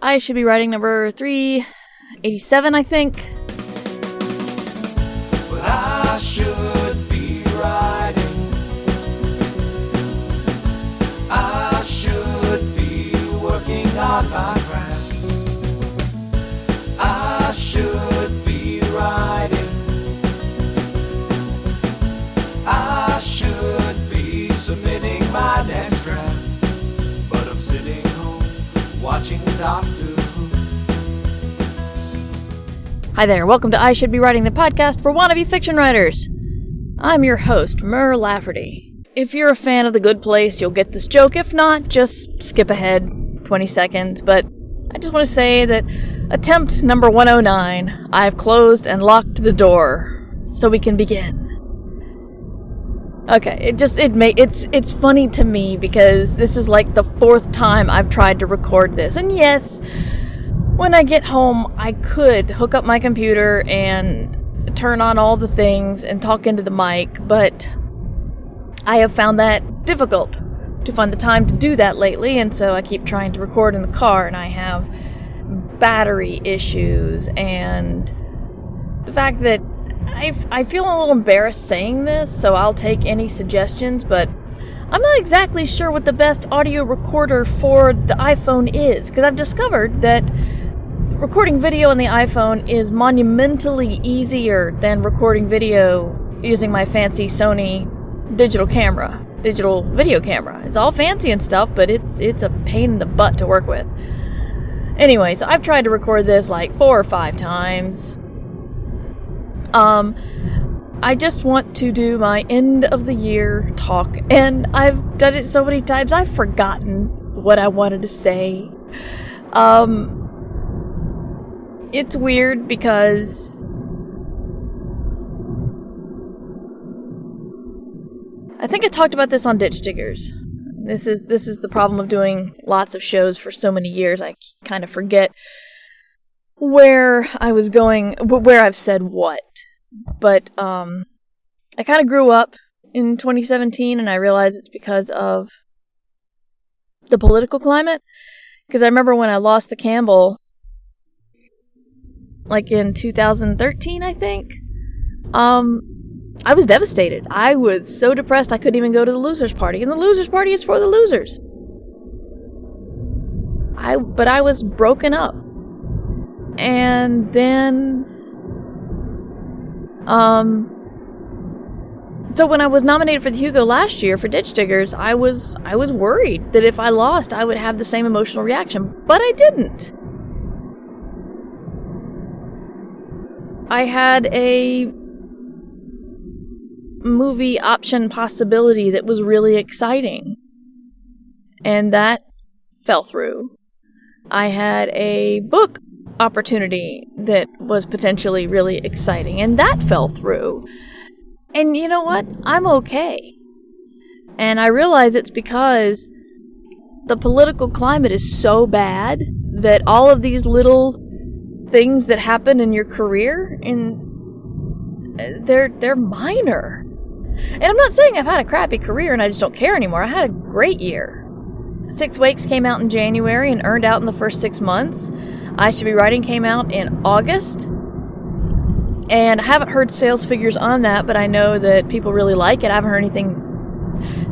I should be writing number 387, I think. Well, I should be writing. I should be working on my craft. I should be writing. I should be submitting my next draft. But I'm sitting home watching Doctor Who. Hi there, welcome to I Should Be Writing, the podcast for wannabe fiction writers. I'm your host, Mur Lafferty. If you're a fan of The Good Place, you'll get this joke. If not, just skip ahead 20 seconds. But I just want to say that attempt number 109, I've closed and locked the door so we can begin. Okay, it's funny to me because this is like the fourth time I've tried to record this. And yes, when I get home, I could hook up my computer and turn on all the things and talk into the mic, but I have found that difficult to find the time to do that lately, and so I keep trying to record in the car, and I have battery issues, and the fact that I feel a little embarrassed saying this, so I'll take any suggestions, but I'm not exactly sure what the best audio recorder for the iPhone is, because I've discovered that recording video on the iPhone is monumentally easier than recording video using my fancy Sony digital video camera. It's all fancy and stuff, but it's a pain in the butt to work with. Anyway, so I've tried to record this like 4 or 5 times. I just want to do my end of the year talk, and I've done it so many times I've forgotten what I wanted to say. It's weird because I think I talked about this on Ditch Diggers. This is the problem of doing lots of shows for so many years. I kind of forget where I was going, where I've said what. But I kind of grew up in 2017, and I realized it's because of the political climate. Because I remember when I lost the Campbell, like in 2013, I think, I was devastated. I was so depressed I couldn't even go to the losers' party. And the losers' party is for the losers. But I was broken up. And then so when I was nominated for the Hugo last year for Ditch Diggers, I was worried that if I lost, I would have the same emotional reaction. But I didn't. I had a movie option possibility that was really exciting, and that fell through. I had a book opportunity that was potentially really exciting, and that fell through. And you know what? I'm okay. And I realize it's because the political climate is so bad that all of these little things that happen in your career, they're minor. And I'm not saying I've had a crappy career and I just don't care anymore. I had a great year. 6 Weeks came out in January and earned out in the first 6 months. I Should Be Writing came out in August. And I haven't heard sales figures on that, but I know that people really like it. I haven't heard anything.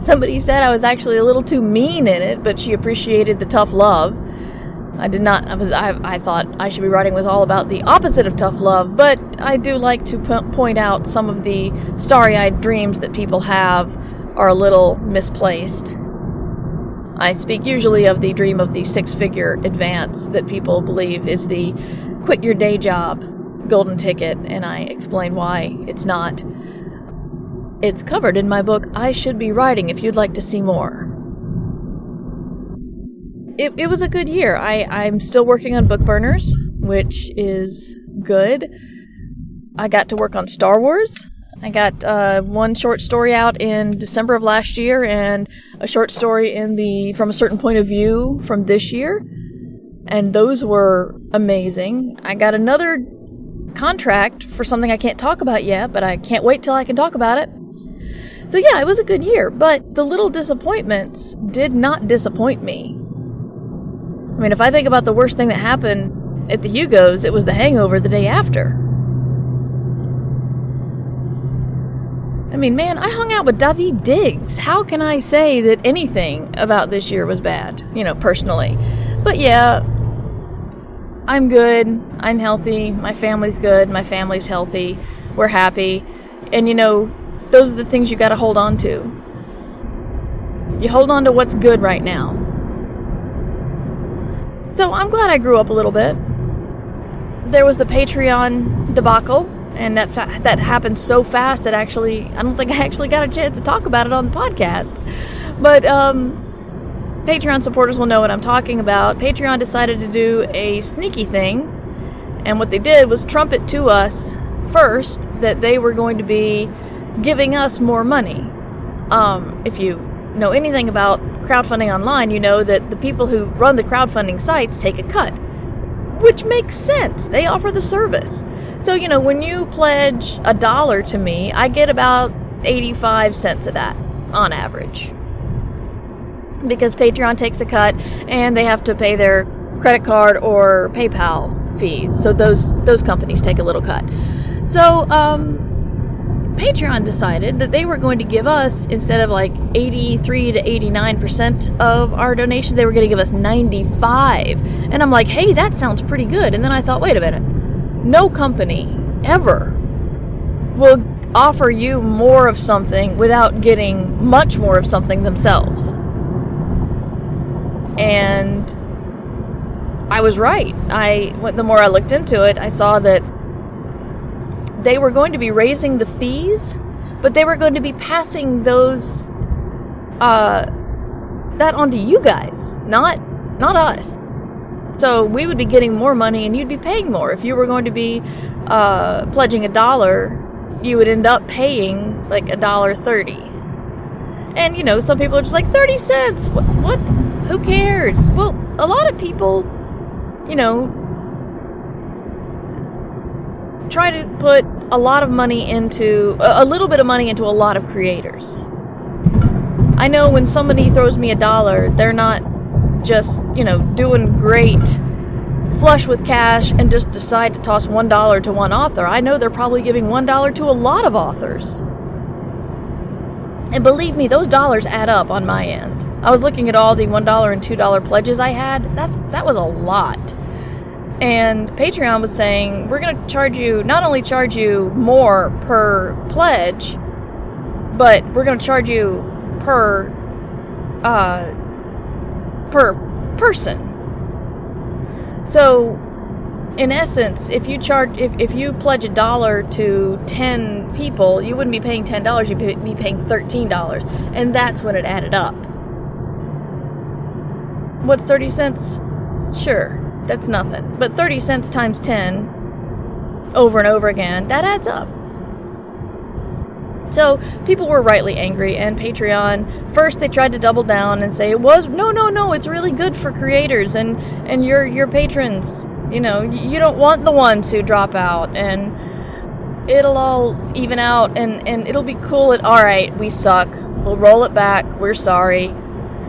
Somebody said I was actually a little too mean in it, but she appreciated the tough love. I did not. I thought I Should Be Writing was all about the opposite of tough love, but I do like to point out some of the starry-eyed dreams that people have are a little misplaced. I speak usually of the dream of the 6-figure advance that people believe is the quit your day job golden ticket, and I explain why it's not. It's covered in my book, I Should Be Writing, if you'd like to see more. It was a good year. I'm still working on Book Burners, which is good. I got to work on Star Wars. I got one short story out in December of last year and a short story From a Certain Point of View from this year. And those were amazing. I got another contract for something I can't talk about yet, but I can't wait till I can talk about it. So yeah, it was a good year, but the little disappointments did not disappoint me. I mean, if I think about the worst thing that happened at the Hugos, it was the hangover the day after. I mean, man, I hung out with Daveed Diggs. How can I say that anything about this year was bad, personally? But yeah, I'm good. I'm healthy. My family's good. My family's healthy. We're happy. And those are the things you gotta hold on to. You hold on to what's good right now. So I'm glad I grew up a little bit. There was the Patreon debacle. And that happened so fast that I don't think I actually got a chance to talk about it on the podcast. But Patreon supporters will know what I'm talking about. Patreon decided to do a sneaky thing. And what they did was trumpet to us first that they were going to be giving us more money. If you know anything about crowdfunding online, you know that the people who run the crowdfunding sites take a cut. Which makes sense. They offer the service. So, when you pledge $1 to me, I get about 85 cents of that, on average. Because Patreon takes a cut, and they have to pay their credit card or PayPal fees. So those companies take a little cut. So, Patreon decided that they were going to give us, instead of 83 to 89% of our donations, they were going to give us 95. And I'm like, hey, that sounds pretty good. And then I thought, wait a minute. No company ever will offer you more of something without getting much more of something themselves. And I was right. The more I looked into it, I saw that they were going to be raising the fees, but they were going to be passing those that onto you guys, not us. So we would be getting more money and you'd be paying more. If you were going to be pledging $1, you would end up paying $1.30. And some people are just like 30 cents. What? Who cares? Well, a lot of people, try to put a lot of money into a little bit of money into a lot of creators. I know when somebody throws me $1, they're not just, doing great, flush with cash, and just decide to toss $1 to one author. I know they're probably giving $1 to a lot of authors. And believe me, those dollars add up on my end. I was looking at all the $1 and $2 pledges I had. That was a lot. And Patreon was saying, we're going to not only charge you more per pledge, but we're going to charge you per person. So, in essence, if you pledge $1 to 10 people, you wouldn't be paying $10, you'd be paying $13, and that's when it added up. What's 30 cents? Sure, that's nothing. But 30 cents times 10, over and over again, that adds up. So people were rightly angry, and Patreon, first they tried to double down and say no, it's really good for creators and your patrons, you don't want the ones who drop out, and it'll all even out, and it'll be cool, and alright, we suck, we'll roll it back, we're sorry.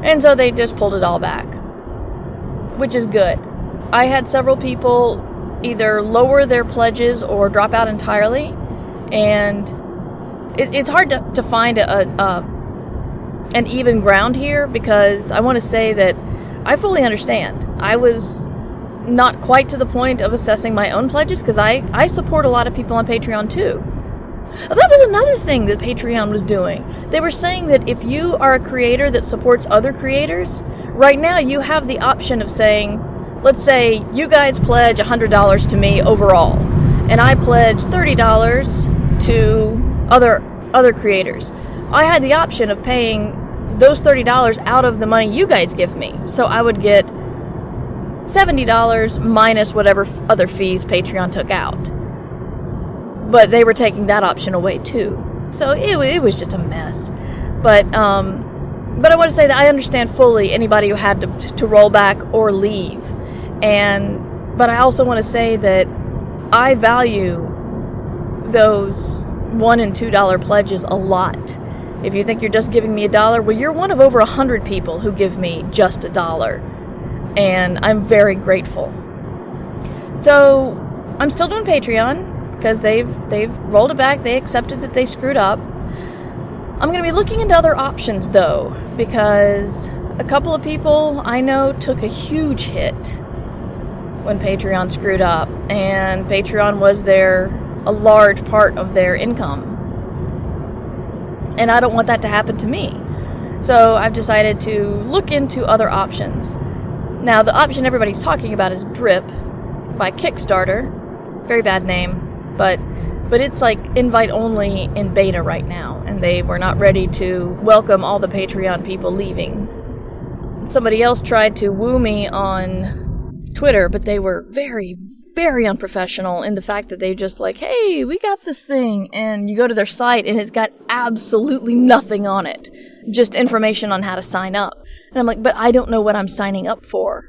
And so they just pulled it all back, which is good. I had several people either lower their pledges or drop out entirely, and it's hard to find an even ground here, because I want to say that I fully understand. I was not quite to the point of assessing my own pledges, because I support a lot of people on Patreon too. That was another thing that Patreon was doing. They were saying that if you are a creator that supports other creators, right now you have the option of saying, let's say you guys pledge $100 to me overall, and I pledge $30 to other creators. I had the option of paying those $30 out of the money you guys give me. So I would get $70 minus whatever other fees Patreon took out. But they were taking that option away too. So it was just a mess. But I want to say that I understand fully anybody who had to roll back or leave. But I also want to say that I value those $1 and $2 pledges a lot. If you think you're just giving me $1, well, you're one of over 100 people who give me just $1. and I'm very grateful. So I'm still doing Patreon because they've rolled it back. They accepted that they screwed up. I'm going to be looking into other options though, because a couple of people I know took a huge hit when Patreon screwed up, and Patreon was a large part of their income. And I don't want that to happen to me. So I've decided to look into other options. Now, the option everybody's talking about is Drip by Kickstarter. Very bad name, but it's like invite only in beta right now, and they were not ready to welcome all the Patreon people leaving. Somebody else tried to woo me on Twitter, but they were very, very unprofessional in the fact that they just like, hey, we got this thing, and you go to their site and it's got absolutely nothing on it, just information on how to sign up. And I'm like, but I don't know what I'm signing up for.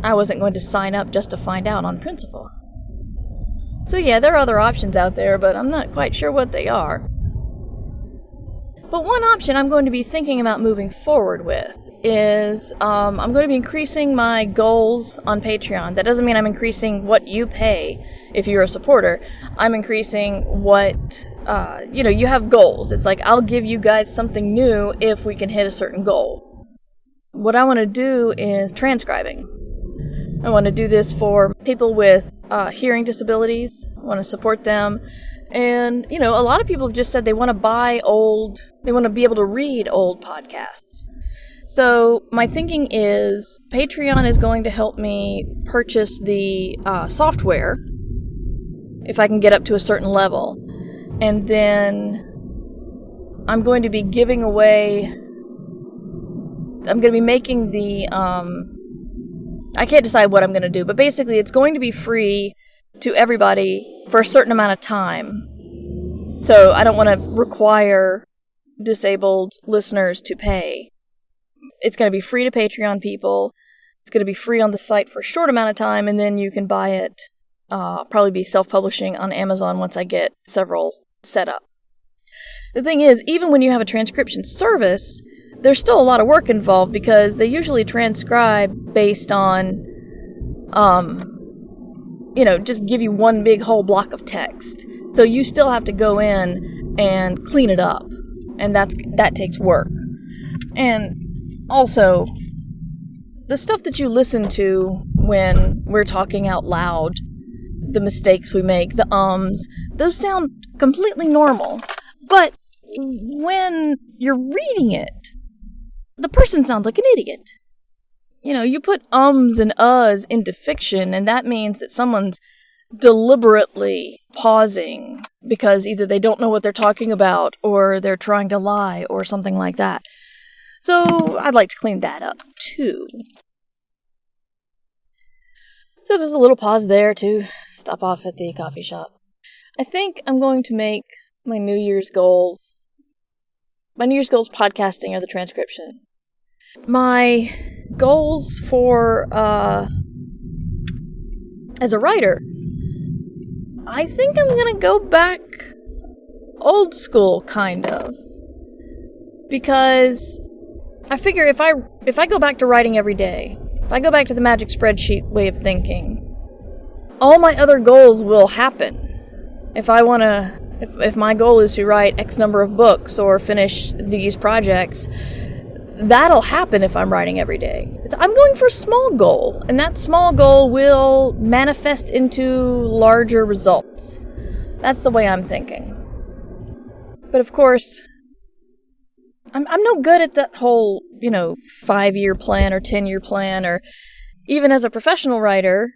I wasn't going to sign up just to find out on principle. So yeah, there are other options out there, but I'm not quite sure what they are. But one option I'm going to be thinking about moving forward with is I'm going to be increasing my goals on Patreon. That doesn't mean I'm increasing what you pay if you're a supporter. I'm increasing what, you have goals. It's like, I'll give you guys something new if we can hit a certain goal. What I want to do is transcribing. I want to do this for people with hearing disabilities. I want to support them. And, a lot of people have just said they want to be able to read old podcasts. So my thinking is Patreon is going to help me purchase the software if I can get up to a certain level. And then I'm going to be giving away, I'm going to be making the, I can't decide what I'm going to do, but basically it's going to be free to everybody for a certain amount of time. So I don't want to require disabled listeners to pay. It's going to be free to Patreon people. It's going to be free on the site for a short amount of time, and then you can buy it, probably be self-publishing on Amazon once I get several set up. The thing is, even when you have a transcription service, there's still a lot of work involved because they usually transcribe based on, just give you one big whole block of text. So you still have to go in and clean it up, and that takes work. And also, the stuff that you listen to when we're talking out loud, the mistakes we make, the those sound completely normal. But when you're reading it, the person sounds like an idiot. You put ums and uhs into fiction, and that means that someone's deliberately pausing because either they don't know what they're talking about or they're trying to lie or something like that. So I'd like to clean that up too. So there's a little pause there to stop off at the coffee shop. I think I'm going to make my New Year's goals. My New Year's goals podcasting or the transcription. My goals for, as a writer, I think I'm going to go back old school, kind of. Because I figure if I go back to writing every day, if I go back to the magic spreadsheet way of thinking, all my other goals will happen. If my goal is to write X number of books or finish these projects, that'll happen if I'm writing every day. So I'm going for a small goal, and that small goal will manifest into larger results. That's the way I'm thinking. But of course, I'm no good at that whole, 5-year plan or 10-year plan, or even as a professional writer,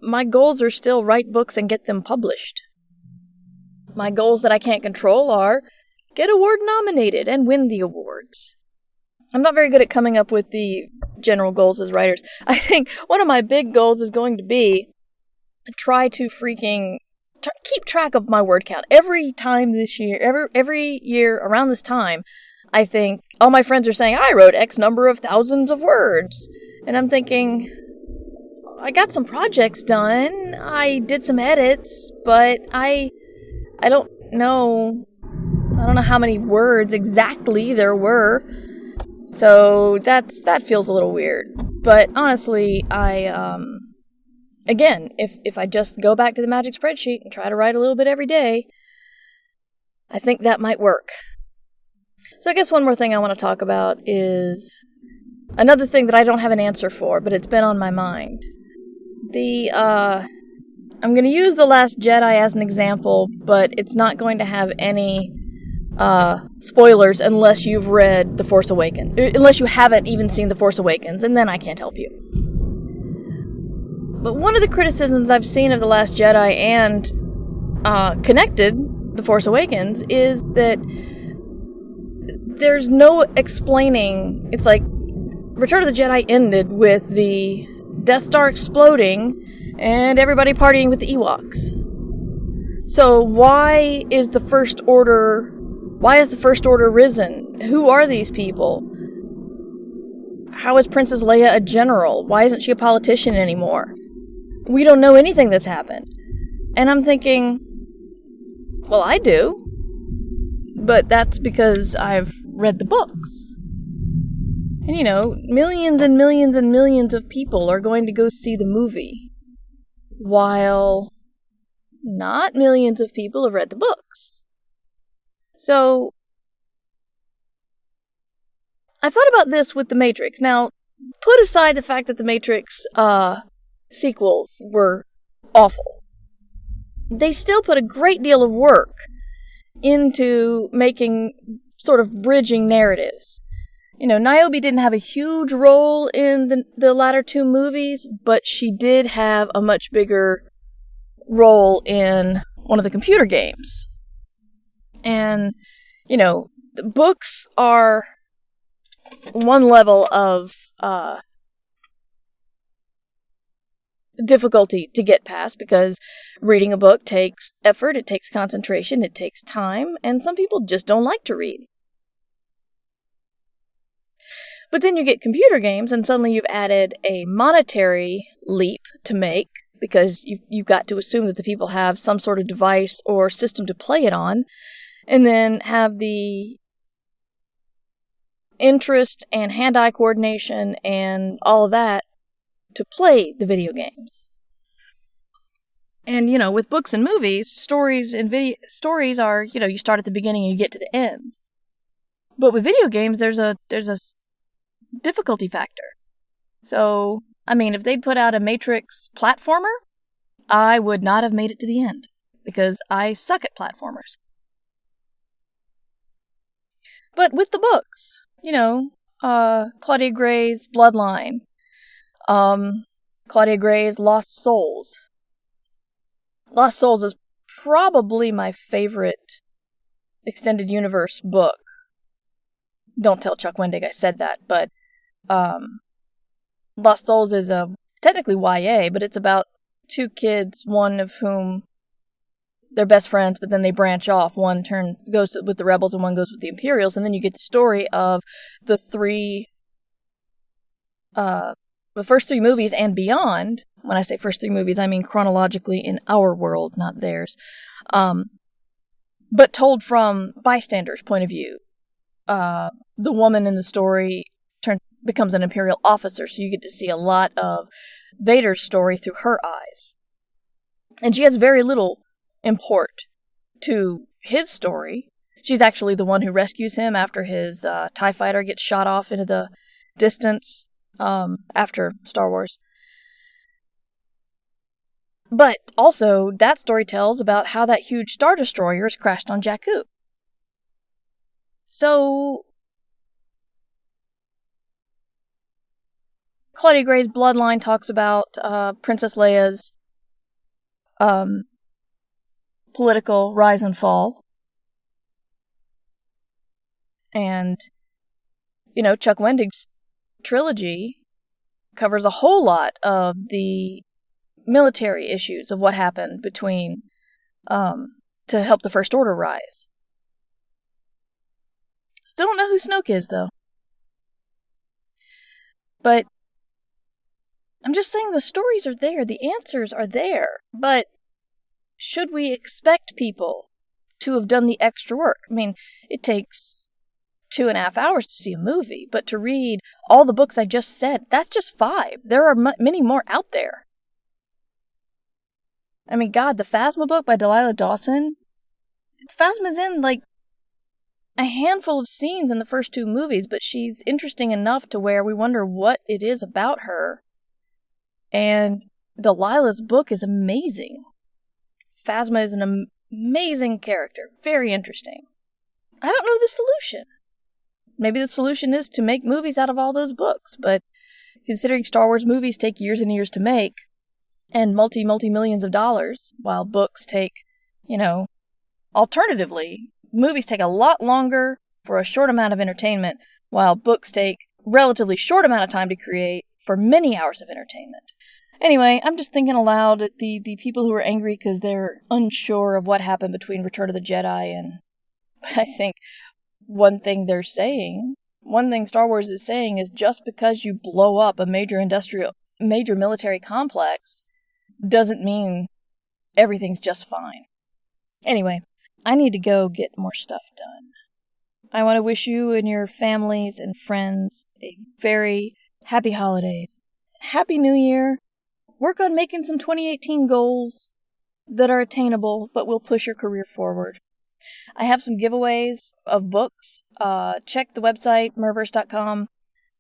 my goals are still write books and get them published. My goals that I can't control are get award nominated and win the awards. I'm not very good at coming up with the general goals as writers. I think one of my big goals is going to be try to keep track of my word count. Every time this year, every year around this time, I think all my friends are saying, I wrote X number of thousands of words. And I'm thinking, I got some projects done. I did some edits, but I don't know. I don't know how many words exactly there were. So that feels a little weird. But honestly, again, if I just go back to the magic spreadsheet and try to write a little bit every day, I think that might work. So I guess one more thing I want to talk about is another thing that I don't have an answer for, but it's been on my mind. I'm going to use The Last Jedi as an example, but it's not going to have any spoilers unless you've read The Force Awakens. Unless you haven't even seen The Force Awakens, and then I can't help you. But one of the criticisms I've seen of The Last Jedi and connected The Force Awakens is that there's no explaining. It's like Return of the Jedi ended with the Death Star exploding and everybody partying with the Ewoks. So why is the First Order risen? Who are these people? How is Princess Leia a general? Why isn't she a politician anymore? We don't know anything that's happened. And I'm thinking, well, I do. But that's because I've read the books. And you know, millions and millions and millions of people are going to go see the movie, while not millions of people have read the books. So, I thought about this with The Matrix. Now, put aside the fact that The Matrix sequels were awful. They still put a great deal of work into making sort of bridging narratives. You know, Niobe didn't have a huge role in the latter two movies, but she did have a much bigger role in one of the computer games. And, you know, the books are one level of difficulty to get past, because reading a book takes effort, it takes concentration, it takes time, and some people just don't like to read. But then you get computer games, and suddenly you've added a monetary leap to make, because you've got to assume that the people have some sort of device or system to play it on, and then have the interest and hand-eye coordination and all of that to play the video games. And, you know, with books and movies, stories are, you know, you start at the beginning and you get to the end. But with video games, there's a difficulty factor. So, I mean, if they'd put out a Matrix platformer, I would not have made it to the end, because I suck at platformers. But with the books, you know, Claudia Gray's Bloodline, Claudia Gray's Lost Souls. Lost Souls is probably my favorite extended universe book. Don't tell Chuck Wendig I said that, but Lost Souls is technically YA, but it's about two kids, one of whom they're best friends, but then they branch off. One goes with the rebels and one goes with the Imperials, and then you get the story of the first three movies and beyond. When I say first three movies, I mean chronologically in our world, not theirs. But told from bystanders' point of view. The woman in the story becomes an Imperial officer, so you get to see a lot of Vader's story through her eyes. And she has very little import to his story. She's actually the one who rescues him after his TIE fighter gets shot off into the distance after Star Wars. But also, that story tells about how that huge Star Destroyer has crashed on Jakku. So, Claudia Gray's Bloodline talks about Princess Leia's political rise and fall. And, you know, Chuck Wendig's trilogy covers a whole lot of the military issues of what happened between to help the First Order rise. Still don't know who Snoke is, though. But I'm just saying the stories are there, the answers are there, but should we expect people to have done the extra work? I mean, it takes 2.5 hours to see a movie, but to read all the books I just said, that's just 5. There are many more out there. I mean, God, the Phasma book by Delilah Dawson, Phasma's in, like, a handful of scenes in the first 2 movies, but she's interesting enough to where we wonder what it is about her. And Delilah's book is amazing. Phasma is an amazing character. Very interesting. I don't know the solution. Maybe the solution is to make movies out of all those books, but considering Star Wars movies take years and years to make, and multi-millions of dollars, while books take, alternatively, movies take a lot longer for a short amount of entertainment, while books take relatively short amount of time to create for many hours of entertainment. Anyway, I'm just thinking aloud at the people who are angry because they're unsure of what happened between Return of the Jedi, and I think one thing Star Wars is saying is just because you blow up a major military complex doesn't mean everything's just fine. Anyway, I need to go get more stuff done. I want to wish you and your families and friends a very happy holidays. Happy New Year. Work on making some 2018 goals that are attainable, but will push your career forward. I have some giveaways of books. Check the website, Murverse.com,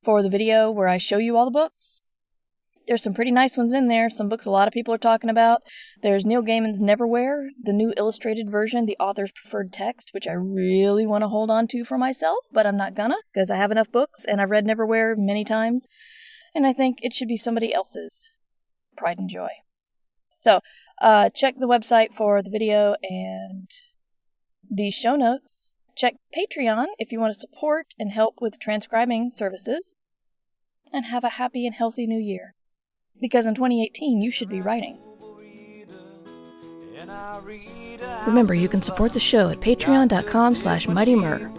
for the video where I show you all the books. There's some pretty nice ones in there, some books a lot of people are talking about. There's Neil Gaiman's Neverwhere, the new illustrated version, the author's preferred text, which I really want to hold on to for myself, but I'm not gonna, because I have enough books, and I've read Neverwhere many times, and I think it should be somebody else's pride and joy. So, check the website for the video and the show notes. Check Patreon if you want to support and help with transcribing services. And have a happy and healthy new year. Because in 2018, you should be writing. Remember, you can support the show at patreon.com/MightyMur.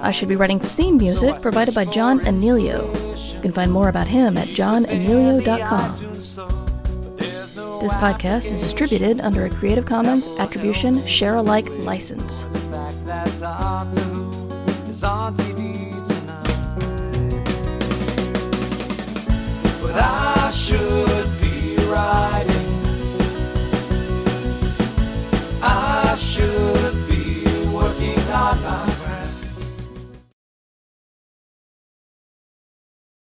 I should be writing theme music provided by John Anelio. You can find more about him at johnanelio.com. This podcast is distributed under a Creative Commons Attribution Share-alike license. But I should